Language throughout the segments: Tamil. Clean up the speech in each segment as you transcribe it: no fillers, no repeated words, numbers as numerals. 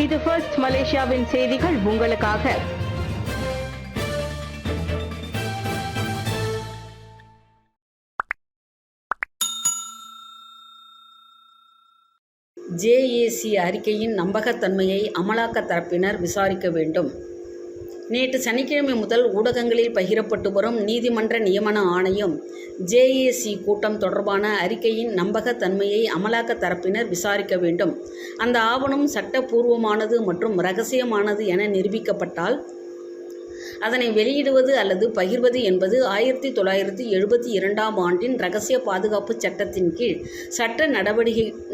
இது ஃபர்ஸ்ட் மலேசியாவின் செய்திகள் உங்களுக்காக. ஜேஏசி அறிக்கையின் நம்பகத்தன்மையை அமலாக்க தரப்பினர் விசாரிக்க வேண்டும். நேற்று சனிக்கிழமை முதல் ஊடகங்களில் பகிரப்பட்டு வரும் நீதிமன்ற நியமன ஆணையம் ஜேஏசி கூட்டம் தொடர்பான அறிக்கையின் நம்பகத்தன்மையை அமலாக்க தரப்பினர் விசாரிக்க வேண்டும். அந்த ஆவணம் சட்டப்பூர்வமானது மற்றும் இரகசியமானது என நிரூபிக்கப்பட்டால் அதனை வெளியிடுவது அல்லது பகிர்வது என்பது 1972ஆம் ஆண்டின் இரகசிய பாதுகாப்பு சட்டத்தின் கீழ் சட்ட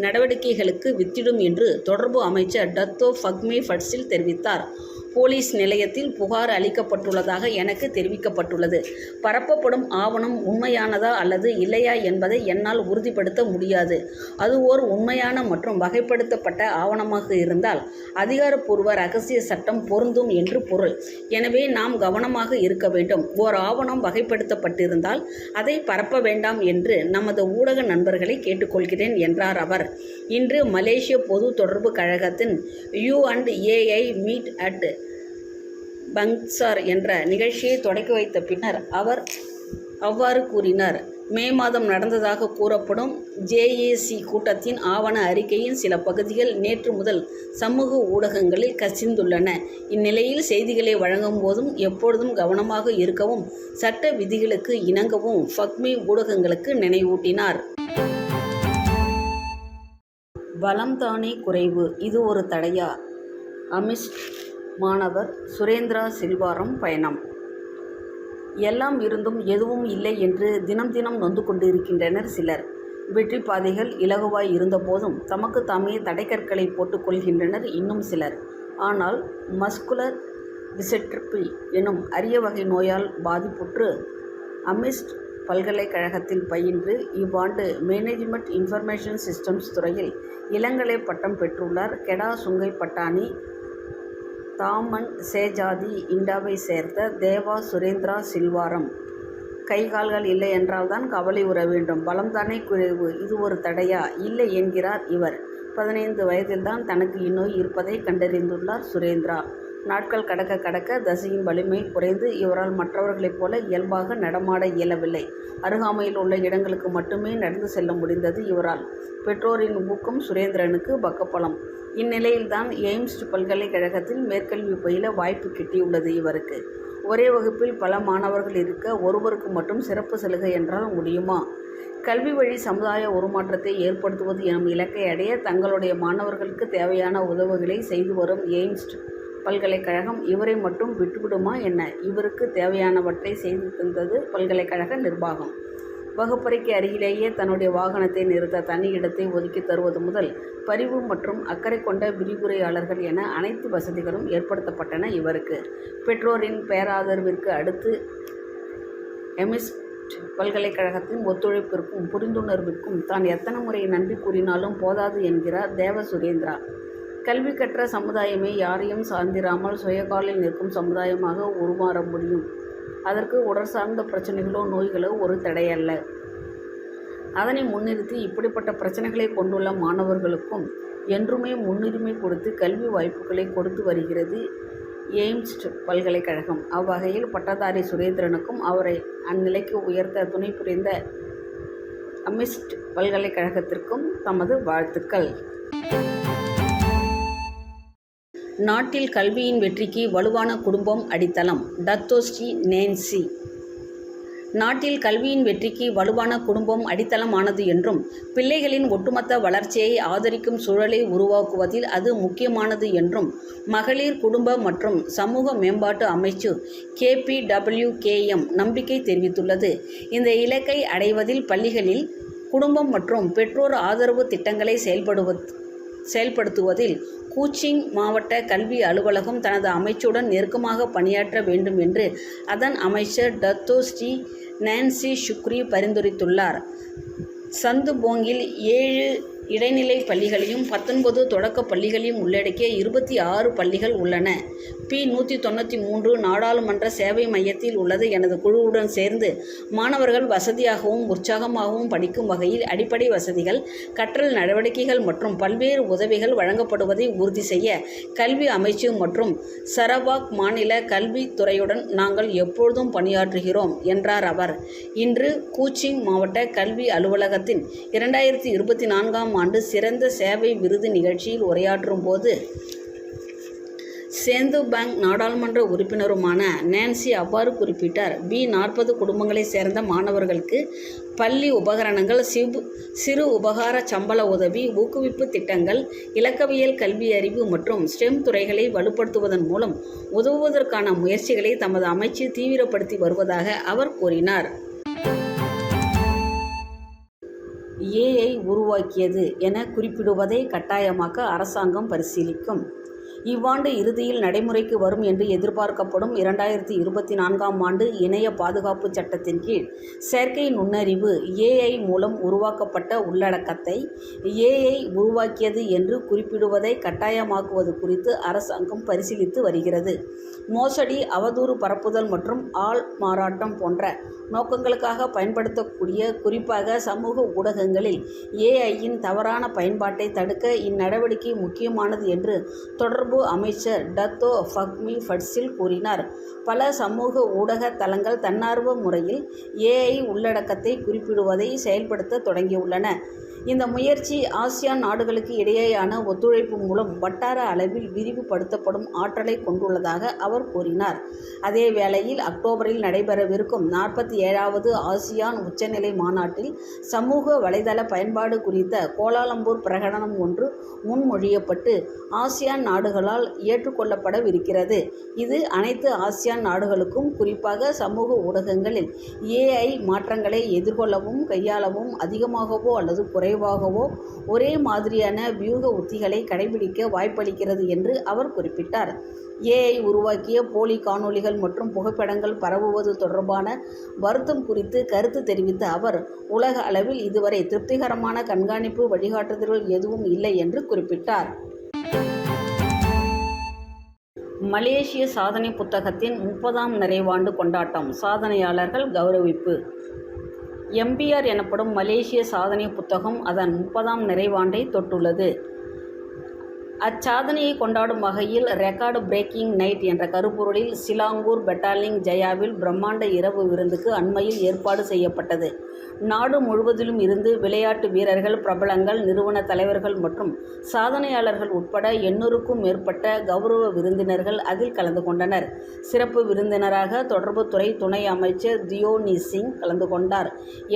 நடவடிக்கைகளுக்கு வித்திடும் என்று தொடர்பு அமைச்சர் டத்தோ ஃபக்மே ஃபட்சில் தெரிவித்தார். போலீஸ் நிலையத்தில் புகார் அளிக்கப்பட்டுள்ளதாக எனக்கு தெரிவிக்கப்பட்டுள்ளது. பரப்பப்படும் ஆவணம் உண்மையானதா அல்லது இல்லையா என்பதை என்னால் உறுதிப்படுத்த முடியாது. அது ஓர் உண்மையான மற்றும் வகைப்படுத்தப்பட்ட ஆவணமாக இருந்தால் அதிகாரப்பூர்வ இரகசிய சட்டம் பொருந்தும் என்று பொருள். எனவே நாம் கவனமாக இருக்க வேண்டும். ஓர் ஆவணம் வகைப்படுத்தப்பட்டிருந்தால் அதை பரப்ப வேண்டாம் என்று நமது ஊடக நண்பர்களை கேட்டுக்கொள்கிறேன் என்றார் அவர். இன்று மலேசிய பொது தொடர்பு கழகத்தின் U&AI மீட் அட் பங்சார் என்ற நிகழ்ச்சியை தொடக்கி வைத்த பின்னர் அவர் அவ்வாறு கூறினார். மே மாதம் நடந்ததாக கூறப்படும் ஜேஏசி கூட்டத்தின் ஆவண அறிக்கையின் சில பகுதிகள் நேற்று முதல் சமூக ஊடகங்களில் கசிந்துள்ளன. இந்நிலையில் செய்திகளை வழங்கும் போதும் எப்பொழுதும் கவனமாக இருக்கவும் சட்ட விதிகளுக்கு இணங்கவும் ஃபக்மே ஊடகங்களுக்கு நினைவூட்டினார். வளம்தானே குறைவு, இது ஒரு தடையா? அமிஸ்ட் மாணவர் சுரேந்திரா சில்வாரம் பயணம். எல்லாம் இருந்தும் எதுவும் இல்லை என்று தினம் தினம் நொந்து கொண்டிருக்கின்றனர் சிலர். வெற்றி பாதைகள் இலகுவாய் இருந்தபோதும் தமக்கு தாமே தடைக்கற்களை போட்டுக் கொள்கின்றனர் இன்னும் சிலர். ஆனால் மஸ்குலர் டிஸ்ட்ரோபி எனும் அரிய வகை நோயால் பாதிப்புற்று அமிஸ்ட் பல்கலைக்கழகத்தில் பயின்று இவ்வாண்டு மேனேஜ்மெண்ட் இன்ஃபர்மேஷன் சிஸ்டம்ஸ் துறையில் இளங்கலை பட்டம் பெற்றுள்ளார். கெடா சுங்கை பட்டாணி தாமன் சேஜாதி இண்டாவை சேர்ந்த தேவா சுரேந்திரா சில்வாரம். கை கால்கள் இல்லை என்றால்தான் கவலை உற வேண்டும். பலம்தானே குறைவு, இது ஒரு தடையா? இல்லை என்கிறார் இவர். 15 வயதில்தான் தனக்கு இந்நோய் இருப்பதை கண்டறிந்துள்ளார் சுரேந்திரா. நாட்கள் கடக்க கடக்க தசையின் வலிமை குறைந்து இவரால் மற்றவர்களைப் போல இயல்பாக நடமாட இயலவில்லை. அருகாமையில் உள்ள இடங்களுக்கு மட்டுமே நடந்து செல்ல முடிந்தது இவரால். பெற்றோரின் ஊக்கம் சுரேந்திரனுக்கு பக்கபலம். இந்நிலையில்தான் எய்ம்ஸ் பல்கலைக்கழகத்தில் மேற்கல்வி பயில வாய்ப்பு கிட்டியுள்ளது இவருக்கு. ஒரே வகுப்பில் பல மாணவர்கள் இருக்க ஒருவருக்கு மட்டும் சிறப்பு சலுகை என்றால் முடியுமா? கல்வி வழி சமுதாய உருமாற்றத்தை ஏற்படுத்துவது எனும் இலக்கை அடைய தங்களுடைய மாணவர்களுக்கு தேவையான உதவிகளை செய்து வரும் எய்ம்ஸ் பல்கலைக்கழகம் இவரை மட்டும் விட்டுவிடுமா என்ன? இவருக்கு தேவையானவற்றை செய்து தந்தது பல்கலைக்கழக நிர்வாகம். வகுப்பறைக்கு அருகிலேயே தன்னுடைய வாகனத்தை நிறுத்த தனி இடத்தை ஒதுக்கி தருவது முதல் பரிவு மற்றும் அக்கறை கொண்ட விரிவுரையாளர்கள் என அனைத்து வசதிகளும் ஏற்படுத்தப்பட்டன இவருக்கு. பெற்றோரின் பேராதரவிற்கு அடுத்து எமிஸ்ட் பல்கலைக்கழகத்தின் ஒத்துழைப்பிற்கும் புரிந்துணர்விற்கும் தான் எத்தனை முறை நன்றி கூறினாலும் போதாது என்கிறார் தேவ சுரேந்திரா. கல்வி கற்ற சமுதாயமே யாரையும் சார்ந்திராமல் சுயகாலில் நிற்கும் சமுதாயமாக உருமாற முடியும். அதற்கு உடல் சார்ந்த பிரச்சனைகளோ நோய்களோ ஒரு தடையல்ல. அதனை முன்னிறுத்தி இப்படிப்பட்ட பிரச்சனைகளை கொண்டுள்ள மாணவர்களுக்கும் என்றுமே முன்னுரிமை கொடுத்து கல்வி வாய்ப்புகளை கொடுத்து வருகிறது எய்ம்ஸ் பல்கலைக்கழகம். அவ்வகையில் பட்டதாரி சுரேந்திரனுக்கும் அவரை அந்நிலைக்கு உயர்த்த துணை புரிந்த அமிஸ்ட் பல்கலைக்கழகத்திற்கும் தமது வாழ்த்துக்கள். நாட்டில் கல்வியின் வெற்றிக்கு வலுவான குடும்பம் அடித்தளம். டத்தோ ஸ்ரீ நேன்சி. நாட்டில் கல்வியின் வெற்றிக்கு வலுவான குடும்பம் அடித்தளமானது என்றும் பிள்ளைகளின் ஒட்டுமொத்த வளர்ச்சியை ஆதரிக்கும் சூழலை உருவாக்குவதில் அது முக்கியமானது என்றும் மகளிர் குடும்ப மற்றும் சமூக மேம்பாட்டு அமைச்சு KPWKM நம்பிக்கை தெரிவித்துள்ளது. இந்த இலக்கை அடைவதில் பள்ளிகளில் குடும்பம் மற்றும் பெற்றோர் ஆதரவு திட்டங்களை செயல்படுத்துவதில் கூச்சிங் மாவட்ட கல்வி அலுவலகம் தனது அமைச்சுடன் நெருக்கமாக பணியாற்ற வேண்டும் என்று அதன் அமைச்சர் டத்தோ ஸ்ரீ நான்சி ஷுக்ரி பரிந்துரைத்துள்ளார். சந்து போங்கில் 7 இடைநிலை பள்ளிகளையும் 19 தொடக்க பள்ளிகளையும் உள்ளடக்கிய 26 பள்ளிகள் உள்ளன. P-193 நாடாளுமன்ற சேவை மையத்தில் உள்ளது. எனது குழுவுடன் சேர்ந்து மாணவர்கள் வசதியாகவும் உற்சாகமாகவும் படிக்கும் வகையில் அடிப்படை வசதிகள், கற்றல் நடவடிக்கைகள் மற்றும் பல்வேறு உதவிகள் வழங்கப்படுவதை உறுதி செய்ய கல்வி அமைச்சு மற்றும் சரவாக் மாநில கல்வித்துறையுடன் நாங்கள் எப்பொழுதும் பணியாற்றுகிறோம் என்றார் அவர். இன்று கூச்சிங் மாவட்ட கல்வி அலுவலகத்தின் 2024ஆம் ஆண்டு சிறந்த சேவை விருது நிகழ்ச்சியில் உரையாற்றும் போது சேந்துபேங்க் நாடாளுமன்ற உறுப்பினருமான நான்சி அவ்வாறு குறிப்பிட்டார். B40 குடும்பங்களைச் சேர்ந்த மாணவர்களுக்கு பள்ளி உபகரணங்கள், சிறு உபகார சம்பள உதவி, ஊக்குவிப்பு திட்டங்கள், இலக்கவியல், கல்வி அறிவு மற்றும் ஸ்டெம் துறைகளை வலுப்படுத்துவதன் மூலம் உதவுவதற்கான முயற்சிகளை தமது அமைச்சு தீவிரப்படுத்தி வருவதாக அவர் கூறினார். AI உருவாக்கியது என குறிப்பிடுவதை கட்டாயமாக்க அரசாங்கம் பரிசீலிக்கும். இவ்வாண்டு இறுதியில் நடைமுறைக்கு வரும் என்று எதிர்பார்க்கப்படும் 2024ஆம் ஆண்டு இணைய பாதுகாப்பு சட்டத்தின் கீழ் செயற்கை நுண்ணறிவு AI மூலம் உருவாக்கப்பட்ட உள்ளடக்கத்தை AI உருவாக்கியது என்று குறிப்பிடுவதை கட்டாயமாக்குவது குறித்து அரசாங்கம் பரிசீலித்து வருகிறது. மோசடி, அவதூறு பரப்புதல் மற்றும் ஆள் மாறாட்டம் போன்ற நோக்கங்களுக்காக பயன்படுத்தக்கூடிய, குறிப்பாக சமூக ஊடகங்களில் AI-யின் தவறான பயன்பாட்டை தடுக்க இந்நடவடிக்கை முக்கியமானது என்று தொடர்பு அமைச்சர் டத்தோ ஃபஹ்மி ஃபட்சில் கூறினார். பல சமூக ஊடக தளங்கள் தன்னார்வ முறையில் AI உள்ளடக்கத்தை குறிப்பிடுவதை செயல்படுத்த தொடங்கியுள்ளன. இந்த முயற்சி ஆசியான் நாடுகளுக்கு இடையேயான ஒத்துழைப்பு மூலம் வட்டார அளவில் விரிவுபடுத்தப்படும் ஆற்றலை கொண்டுள்ளதாக அவர் கூறினார். அதே வேளையில் அக்டோபரில் நடைபெறவிருக்கும் 47வது ஆசியான் உச்சநிலை மாநாட்டில் சமூக வலைதள பயன்பாடு குறித்த கோலாலம்பூர் பிரகடனம் ஒன்று முன்மொழியப்பட்டு ஆசியான் நாடுகளால் ஏற்றுக்கொள்ளப்படவிருக்கிறது. இது அனைத்து ஆசியான் நாடுகளுக்கும், குறிப்பாக சமூக ஊடகங்களில் AI மாற்றங்களை எதிர்கொள்ளவும் கையாளவும் அதிகமாகவோ அல்லது குறைவாகவோ ஒரே மாதிரியான வியூக உத்திகளை கடைபிடிக்க வாய்ப்பளிக்கிறது என்று அவர் குறிப்பிட்டார். AI உருவாக்கிய போலி காணொளிகள் மற்றும் புகைப்படங்கள் பரவுவது தொடர்பான வருத்தம் குறித்து கருத்து தெரிவித்த அவர், உலக அளவில் இதுவரை திருப்திகரமான கண்காணிப்பு வழிகாட்டுதல்கள் எதுவும் இல்லை என்று குறிப்பிட்டார். மலேசிய சாதனை புத்தகத்தின் 30ஆம் நிறைவாண்டு கொண்டாட்டம், சாதனையாளர்கள் கௌரவிப்பு. MBR எனப்படும் மலேசிய சாதனை புத்தகம் அதன் 30ஆம் நிறைவாண்டை தொட்டுள்ளது. அச்சாதனையை கொண்டாடும் வகையில் ரெக்கார்டு பிரேக்கிங் நைட் என்ற கருப்பொருளில் சிலாங்கூர் பெட்டாலிங் ஜயாவில் பிரம்மாண்ட இரவு விருந்துக்கு அண்மையில் ஏற்பாடு செய்யப்பட்டது. நாடு முழுவதிலும் இருந்து விளையாட்டு வீரர்கள், பிரபலங்கள், நிறுவன தலைவர்கள் மற்றும் சாதனையாளர்கள் உட்பட 800க்கும் மேற்பட்ட கௌரவ விருந்தினர்கள் அதில் கலந்து கொண்டனர். சிறப்பு விருந்தினராக தொடர்புத்துறை துணை அமைச்சர் தியோனி சிங் கலந்து கொண்டார்.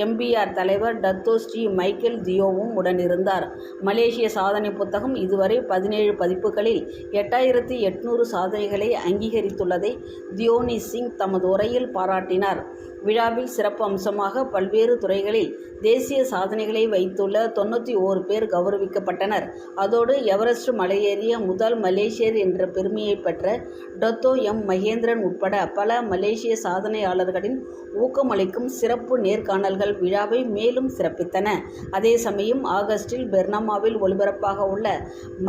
MBR தலைவர் டத்தோ ஸ்ரீ மைக்கேல் தியோவும் உடனிருந்தார். மலேசிய சாதனை புத்தகம் இதுவரை 17 பதிப்புகளில் 8800 சாதனைகளை அங்கீகரித்துள்ளதை தியோனி சிங் தமது உரையில் பாராட்டினார். விழாவில் சிறப்பு அம்சமாக பல்வேறு துறைகளில் தேசிய சாதனைகளை வைத்துள்ள 91 பேர் கௌரவிக்கப்பட்டனர். அதோடு எவரெஸ்ட் மலையேறிய முதல் மலேசியர் என்ற பெருமையை பெற்ற டத்தோ மகேந்திரன் உட்பட பல மலேசிய சாதனையாளர்களின் ஊக்கமளிக்கும் சிறப்பு நேர்காணல்கள் விழாவை மேலும் சிறப்பித்தன. அதே சமயம் ஆகஸ்டில் பெர்னாமாவில் ஒளிபரப்பாக உள்ள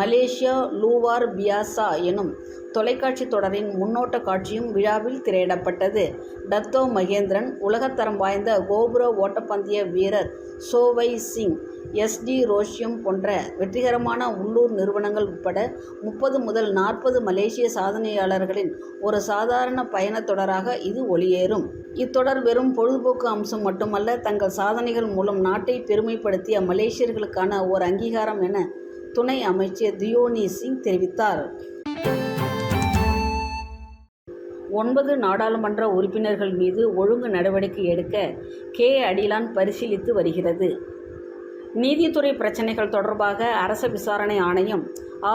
மலேசியா லூவார் பியாசா எனும் தொலைக்காட்சி தொடரின் முன்னோட்ட காட்சியும் விழாவில் திரையிடப்பட்டது. டத்தோ மகேந்திரன் உலகத்தரம் வாய்ந்த கோபுர ஓட்டப்பந்தய வீரர் சோவை சிங், SD ரோஷியம் போன்ற வெற்றிகரமான உள்ளூர் நிறுவனங்கள் உட்பட 30 முதல் 40 மலேசிய சாதனையாளர்களின் ஒரு சாதாரண பயணத் தொடராக இது ஒளியேறும். இத்தொடர் வெறும் பொழுதுபோக்கு அம்சம் மட்டுமல்ல, தங்கள் சாதனைகள் மூலம் நாட்டை பெருமைப்படுத்திய மலேசியர்களுக்கான ஓர் அங்கீகாரம் என துணை அமைச்சர் தியோனி சிங் தெரிவித்தார். 9 நாடாளுமன்ற உறுப்பினர்கள் மீது ஒழுங்கு நடவடிக்கை எடுக்க அடிலான் பரிசீலித்து வருகிறது. நீதித்துறை பிரச்சினைகள் தொடர்பாக அரச விசாரணை ஆணையம்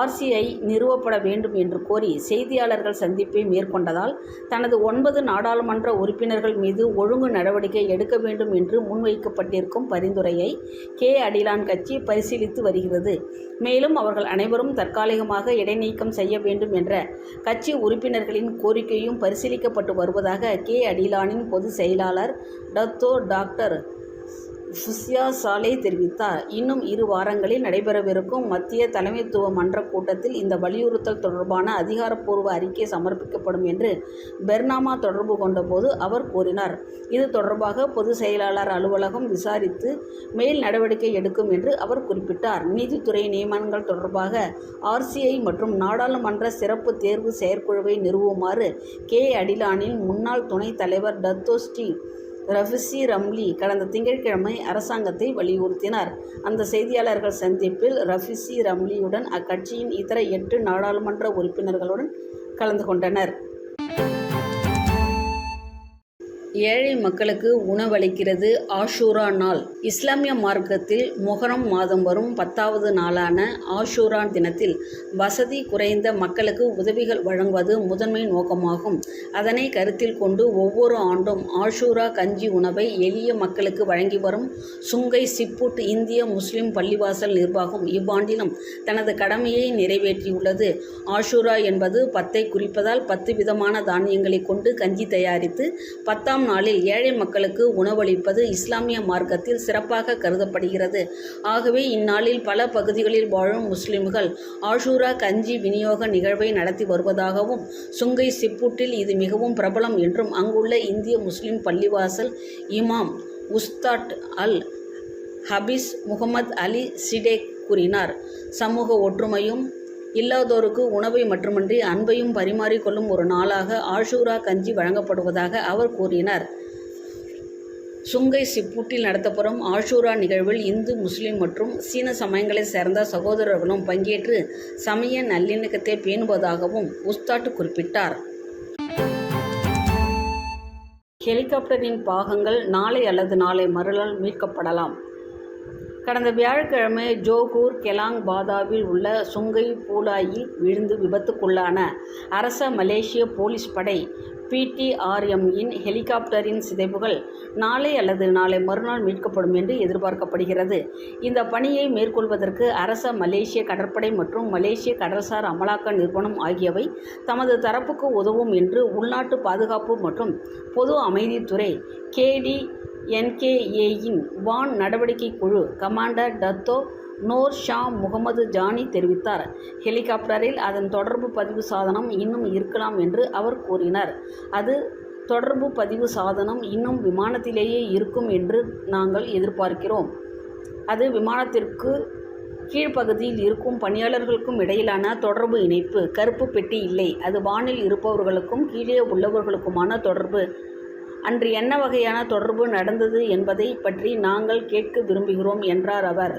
RCI நிறுவப்பட வேண்டும் என்று கோரி செய்தியாளர்கள் சந்திப்பை மேற்கொண்டதால் தனது 9 நாடாளுமன்ற உறுப்பினர்கள் மீது ஒழுங்கு நடவடிக்கை எடுக்க வேண்டும் என்று முன்வைக்கப்பட்டிருக்கும் பரிந்துரையை அடிலான் கட்சி பரிசீலித்து வருகிறது. மேலும் அவர்கள் அனைவரும் தற்காலிகமாக இடைநீக்கம் செய்ய வேண்டும் என்ற கட்சி உறுப்பினர்களின் கோரிக்கையும் பரிசீலிக்கப்பட்டு வருவதாக அடிலானின் பொதுச் செயலாளர் டத்தோ டாக்டர் ஃபுசியா சாலே தெரிவித்தார். இன்னும் 2 வாரங்களில் நடைபெறவிருக்கும் மத்திய தலைமைத்துவ மன்ற கூட்டத்தில் இந்த வலியுறுத்தல் தொடர்பான அதிகாரப்பூர்வ அறிக்கை சமர்ப்பிக்கப்படும் என்று பெர்னாமா தொடர்பு கொண்டபோது அவர் கூறினார். இது தொடர்பாக பொதுச் செயலாளர் அலுவலகம் விசாரித்து மேல் நடவடிக்கை எடுக்கும் என்று அவர் குறிப்பிட்டார். நீதித்துறை நியமனங்கள் தொடர்பாக RCI மற்றும் நாடாளுமன்ற சிறப்பு தேர்வு செயற்குழுவை நிறுவுமாறு அடிலானின் முன்னாள் துணைத் தலைவர் டத்தோஸ்ரீ ரஃபிசி ரம்லி கடந்த திங்கட்கிழமை அரசாங்கத்தை வலியுறுத்தினார். அந்த செய்தியாளர்கள் சந்திப்பில் ரஃபிசி ரம்லியுடன் அக்கட்சியின் இதர 8 நாடாளுமன்ற உறுப்பினர்களுடன் கலந்து கொண்டனர். ஏழை மக்களுக்கு உணவளிக்கிறது ஆஷூரா நாள். இஸ்லாமிய மார்க்கத்தில் மொஹரம் மாதம் வரும் 10வது நாளான ஆஷூரா தினத்தில் வசதி குறைந்த மக்களுக்கு உதவிகள் வழங்குவது முதன்மை நோக்கமாகும். அதனை கருத்தில் கொண்டு ஒவ்வொரு ஆண்டும் ஆஷூரா கஞ்சி உணவை எளிய மக்களுக்கு வழங்கி வரும் சுங்கை சிப்புட் இந்திய முஸ்லிம் பள்ளிவாசல் நிர்வாகம் இவ்வாண்டிலும் தனது கடமையை நிறைவேற்றியுள்ளது. ஆஷூரா என்பது 10ஐ குறிப்பதால் 10 விதமான தானியங்களை கொண்டு கஞ்சி தயாரித்து 10ஆம் நாளில் ஏழை மக்களுக்கு உணவளிப்பது இஸ்லாமிய மார்க்கத்தில் சிறப்பாக கருதப்படுகிறது. ஆகவே இந்நாளில் பல பகுதிகளில் வாழும் முஸ்லிம்கள் ஆஷூரா கஞ்சி விநியோக நிகழ்வை நடத்தி வருவதாகவும் சுங்கை சிப்புட்டில் இது மிகவும் பிரபலம் என்றும் அங்குள்ள இந்திய முஸ்லிம் பள்ளிவாசல் இமாம் உஸ்தாட் அல் ஹபீஸ் முகமது அலி சிடேக் கூறினார். சமூக ஒற்றுமையும் இல்லாதோருக்கு உணவை மட்டுமன்றி அன்பையும் பரிமாறிக்கொள்ளும் ஒரு நாளாக ஆஷூரா கஞ்சி வழங்கப்படுவதாக அவர் கூறினார். சுங்கை சிப்புட்டில் நடத்தப்படும் ஆஷூரா நிகழ்வில் இந்து, முஸ்லிம் மற்றும் சீன சமயங்களைச் சேர்ந்த சகோதரர்களும் பங்கேற்று சமய நல்லிணக்கத்தை பேணுவதாகவும் உஸ்தாட் குறிப்பிட்டார். ஹெலிகாப்டரின் பாகங்கள் நாளை அல்லது நாளை மறுநாள் மீட்கப்படலாம். கடந்த வியாழக்கிழமை ஜோகூர் கெலாங் பாதாவில் உள்ள சுங்கை பூலாயில் விழுந்து விபத்துக்குள்ளான அரச மலேசிய போலீஸ் படை PTRM-இன் ஹெலிகாப்டரின் சிதைவுகள் நாளை அல்லது நாளை மறுநாள் மீட்கப்படும் என்று எதிர்பார்க்கப்படுகிறது. இந்த பணியை மேற்கொள்வதற்கு அரச மலேசிய கடற்படை மற்றும் மலேசிய கடல்சார் அமலாக்க நிறுவனம் ஆகியவை தமது தரப்புக்கு உதவும் என்று உள்நாட்டு பாதுகாப்பு மற்றும் பொது அமைதித்துறை KDNKA-யின் வான் நடவடிக்கை குழு commander Dato Nor Shah Mohamad Jani தெரிவித்தார். ஹெலிகாப்டரில் அதன் தொடர்பு பதிவு சாதனம் இன்னும் இருக்கலாம் என்று அவர் கூறினார். அது தொடர்பு பதிவு சாதனம் இன்னும் விமானத்திலேயே இருக்கும் என்று நாங்கள் எதிர்பார்க்கிறோம். அது விமானத்திற்கு கீழ்ப்பகுதியில் இருக்கும் பணியாளர்களுக்கும் இடையிலான தொடர்பு இணைப்பு. கருப்பு பெட்டி இல்லை. அது வானில் இருப்பவர்களுக்கும் கீழே உள்ளவர்களுக்குமான தொடர்பு. அன்று என்ன வகையான தொடர்பு நடந்தது என்பதை பற்றி நாங்கள் கேட்க விரும்புகிறோம் என்றார் அவர்.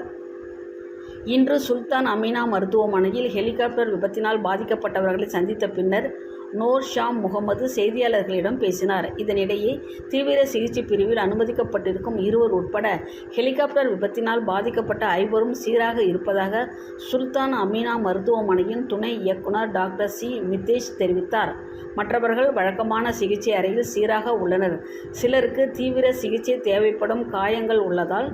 இன்று சுல்தான் அமீனா மருத்துவமனையில் ஹெலிகாப்டர் விபத்தினால் பாதிக்கப்பட்டவர்களை சந்தித்த பின்னர் நோர் ஷா முகமது செய்தியாளர்களிடம் பேசினார். இதனிடையே தீவிர சிகிச்சை பிரிவில் அனுமதிக்கப்பட்டிருக்கும் 2 உட்பட ஹெலிகாப்டர் விபத்தினால் பாதிக்கப்பட்ட 5 சீராக இருப்பதாக சுல்தான் அமீனா மருத்துவமனையின் துணை இயக்குனர் டாக்டர் C. மித்தேஷ் தெரிவித்தார். மற்றவர்கள் வழக்கமான சிகிச்சை அறையில் சீராக உள்ளனர். சிலருக்கு தீவிர சிகிச்சை தேவைப்படும் காயங்கள் உள்ளதால்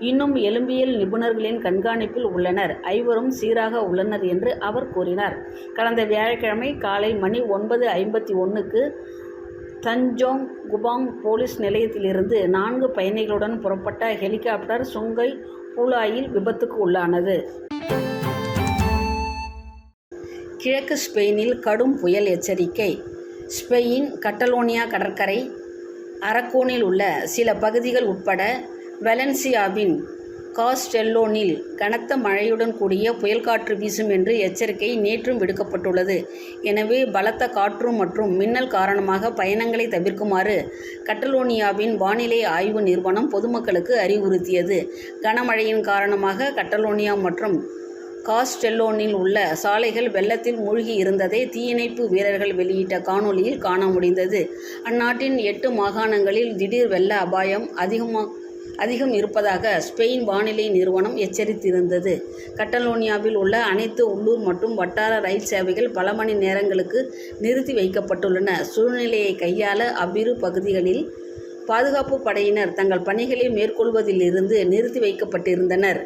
இன்னும் எலும்பியல் நிபுணர்களின் கண்காணிப்பில் உள்ளனர். 5 சீராக உள்ளனர் என்று அவர் கூறினார். கடந்த வியாழக்கிழமை காலை மணி 9:51க்கு தஞ்சோங் குபாங் போலீஸ் நிலையத்திலிருந்து 4 பயணிகளுடன் புறப்பட்ட ஹெலிகாப்டர் சுங்கை பூலாயில் விபத்துக்கு உள்ளானது. கிழக்கு ஸ்பெயினில் கடும் புயல் எச்சரிக்கை. ஸ்பெயின் கட்டலோனியா கடற்கரை, அரகோனில் உள்ள சில பகுதிகள் உட்பட வலென்சியாவின் காஸ்டெல்லோனில் கனத்த மழையுடன் கூடிய புயல் காற்று வீசும் என்று எச்சரிக்கை நேற்றும் விடுக்கப்பட்டுள்ளது. எனவே பலத்த காற்று மற்றும் மின்னல் காரணமாக பயணங்களை தவிர்க்குமாறு கட்டலோனியாவின் வானிலை ஆய்வு நிறுவனம் பொதுமக்களுக்கு அறிவுறுத்தியது. கனமழையின் காரணமாக கட்டலோனியா மற்றும் காஸ்டெல்லோனில் உள்ள சாலைகள் வெள்ளத்தில் மூழ்கி இருந்ததை தீயணைப்பு வீரர்கள் வெளியிட்ட காணொலியில் காண முடிந்தது. அந்நாட்டின் 8 மாகாணங்களில் திடீர் வெள்ள அபாயம் அதிகம் இருப்பதாக ஸ்பெயின் வானிலை நிறுவனம் எச்சரித்திருந்தது. கட்டலோனியாவில் உள்ள அனைத்து உள்ளூர் மற்றும் வட்டார ரயில் சேவைகள் பல மணி நேரங்களுக்கு நிறுத்தி வைக்கப்பட்டுள்ளன. சூழ்நிலையை கையாள அவ்விரு பகுதிகளில் பாதுகாப்பு படையினர் தங்கள் பணிகளை மேற்கொள்வதிலிருந்து நிறுத்தி வைக்கப்பட்டிருந்தனர்.